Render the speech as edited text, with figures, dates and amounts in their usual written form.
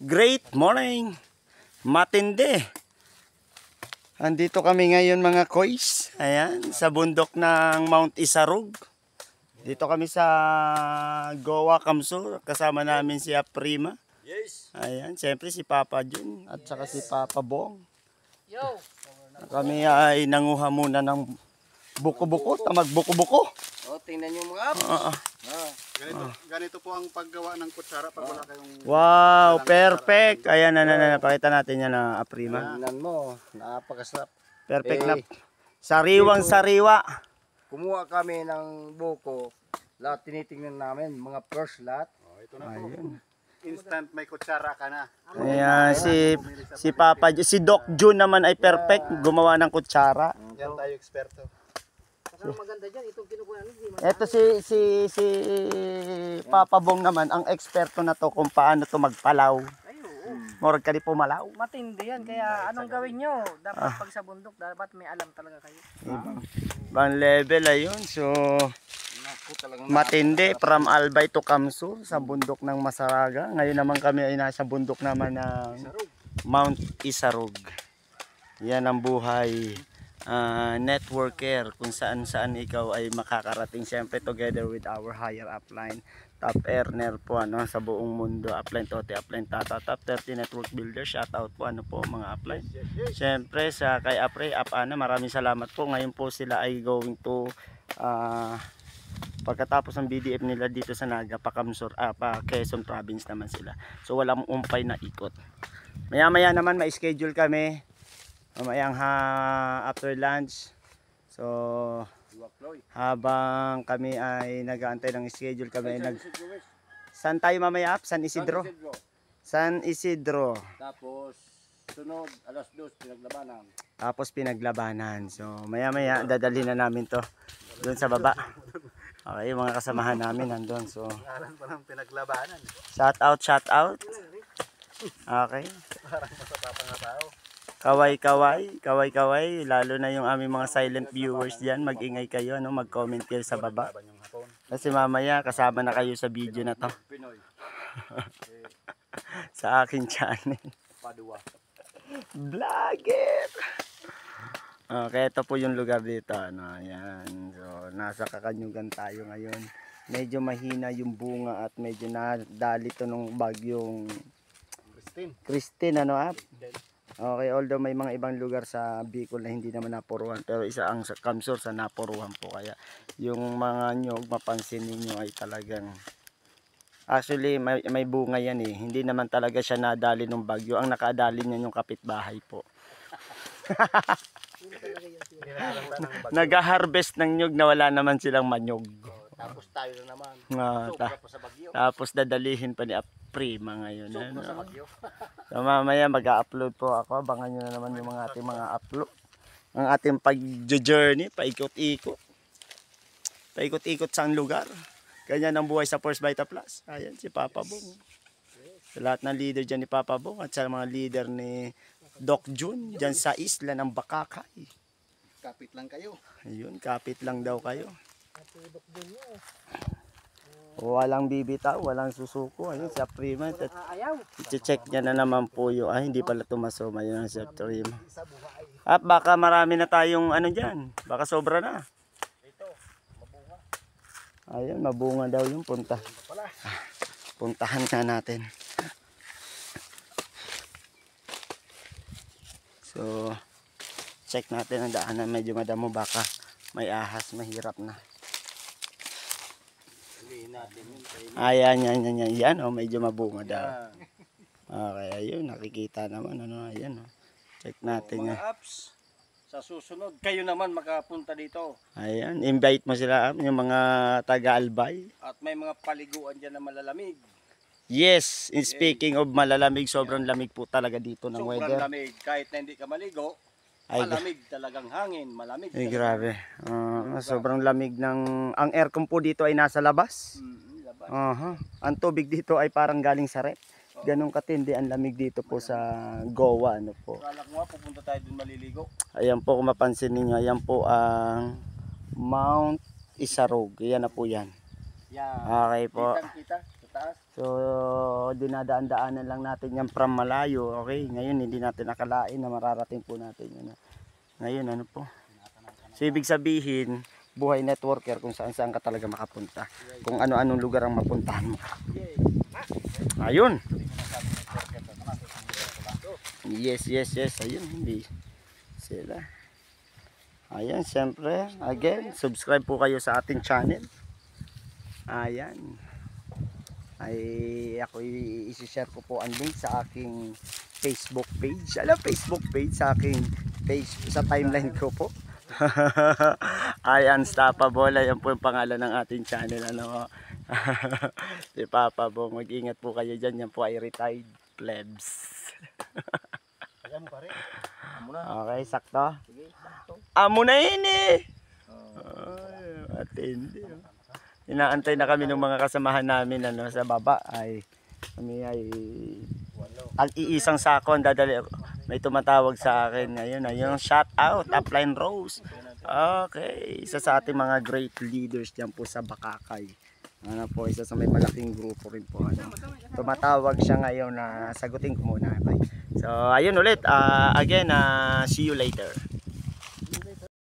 Great morning! Matindi! Andito kami ngayon mga koys. Ayan, sa bundok ng Mount Isarog. Dito kami sa Goa, Kamsur. Kasama namin si Aprima. Yes. Ayan, siyempre si Papa Jun at saka si Papa Bong. Yo! Kami ay nanguha muna ng buko-buko, tamag buko-buko. Oh, tingnan niyo mga apps. Ganito po ang paggawa ng kutsara pag wala kayong... Wow, perfect. Ayan, pakita natin yan na Aprima. Tingnan mo, napakasarap. Perfect na. Sariwang sariwa. Kumuha kami ng buko. Lahat tinitingnan namin, mga first lot. Oh, ito na po. Instant may kutsara ka na. Ayan, si Papa, si Doc Jun naman ay perfect. Gumawa ng kutsara. Yan tayo eksperto. Ang maganda dyan, itong kinukuha namin. Ito si Papa Bong naman, ang eksperto na to kung paano to magpalaw. Ay, oo. Morag ka di pumalaw. Matindi yan, kaya anong gawin nyo? Dapat pag sa bundok, dapat may alam talaga kayo. Ibang level ayun. So, Naku, talagang matindi from Albay to Kamsur sa bundok ng Masaraga. Ngayon naman kami ay nasa bundok naman ng Mount Isarog. Yan ang buhay networker, kung saan ikaw ay makakarating, siyempre together with our higher upline, top earner po sa buong mundo, upline Tote, upline Tata, top 30 network builder. Shout out po po mga upline. Siyempre sa kay Apre, maraming salamat po. Ngayon po sila ay going to pagkatapos ng BDF nila dito sa Naga, pa Quezon province naman sila. So walang umpay na ikot. Maya naman ma-schedule kami mamayang after lunch. So habang kami ay nag-aantay ng schedule, kami ay saan tayo mamaya? San Isidro. San Isidro. Tapos sunod alas 2 pinaglabanan. Tapos pinaglabanan. So maya dadalhin na namin to doon sa baba. Okay, mga kasamahan namin nandun. So Alam pa ng pinaglabanan. shout out. Okay. Parang masapapa nga tao. Kaway, lalo na yung aming mga silent viewers diyan, mag-ingay kayo, mag-comment kayo sa baba. Kasi mamaya kasama na kayo sa video na to. Pinoy. Sa aking channel. Padua. Vlogger. Okay, ito po yung lugar dito, ayan. So, nasa Kakanyugan tayo ngayon. Medyo mahina yung bunga at medyo nadali to nung bagyong Christine, Okay, although may mga ibang lugar sa Bicol na hindi naman napuruhan, pero isa ang sa Kamsur sa napuruhan po, kaya yung mga nyog mapansin niyo ay talagang actually may bunga yan hindi naman talaga siya nadali ng bagyo. Ang nakadali niyan yung kapitbahay po. Nag-harvest ng nyog na wala naman silang manyog. Tapos tayo na naman. Ta Sobra pa sa bagyo. tapos dadalihin pa ni Aprima ngayon. Sobra sa bagyo. So mamaya mag-upload po ako. Abangan nyo na naman yung mga ating mga upload. Ang ating pag-journey, paikot-ikot. Paikot-ikot sa lugar. Ganyan ang buhay sa First Vita Plus. Ayan si Papa Bong. Sa lahat ng leader dyan ni Papa Bong at sa mga leader ni Doc Jun dyan sa isla ng Bakakay. Kapit lang kayo. Ayun, kapit lang daw kayo. Walang bibitaw, walang susuko. Ayun, si Aprima. Ayaw! I-check niya na naman po yung, hindi pala tumasoma yun si Aprima. At baka marami na tayong dyan. Baka sobra na. Ayun, mabunga daw yung punta. Puntahan nga natin. So, check natin ang daanan. Medyo madamo, baka may ahas, mahirap na. Ayan, yan, medyo mabunga daw. Okay, ayun, nakikita naman, ayan, check natin Mga apps, sa susunod, kayo naman makapunta dito. Ayan, invite mo sila, yung mga taga-Albay. At may mga paliguan dyan na malalamig. Yes, in speaking of malalamig, sobrang lamig po talaga dito ng Sobrang weather. lamig. Kahit na hindi ka maligo, malamig talagang hangin. Malamig Ay, talagang. grabe. Sobrang lamig ang aircon po dito ay nasa labas. Labas. Ang tubig dito ay parang galing sa rep. Ganong katindi ang lamig dito po sa Goa. Po. Kala ko nga, pupunta tayo dun maliligo. Ayan po, kung mapansin ninyo, ayan po ang Mount Isarog. Ayan na po yan. Yan. Okay po. Kita sa taas. So, dinadaan-daanan lang natin yan from malayo. Okay, ngayon hindi natin nakalain na mararating po natin yun. Ngayon, ano po? So, ibig sabihin, buhay networker kung saan-saan ka talaga makapunta. Kung ano-anong lugar ang mapuntahan mo. Ayun. Yes. Ayun, hindi sila. Ayan, siyempre, again, subscribe po kayo sa ating channel. Ayan. Ay, ako i-share ko po ang link sa aking Facebook page. Alam, Facebook page sa aking page, sa timeline ko po. Ay, Unstoppable. Ayan po yung pangalan ng ating channel. Ano, si Papa Bong. Mag-ingat po kayo dyan. Yan po ay retired plebs. Okay, sakto. Amo na yun eh. Ay, matindi. Inaantay na kami ng mga kasamahan namin ano, sa baba. Ay, kami ay iisang sako ang dadali. May tumatawag sa akin ngayon. Ayun, shout out, Upline Rose. Okay, isa sa ating mga great leaders diyan po sa Bakakay. Ano po, isa sa may malaking grupo rin po. Ano. Tumatawag siya ngayon na sagutin ko muna. Okay. So, ayun ulit. Again, see you later.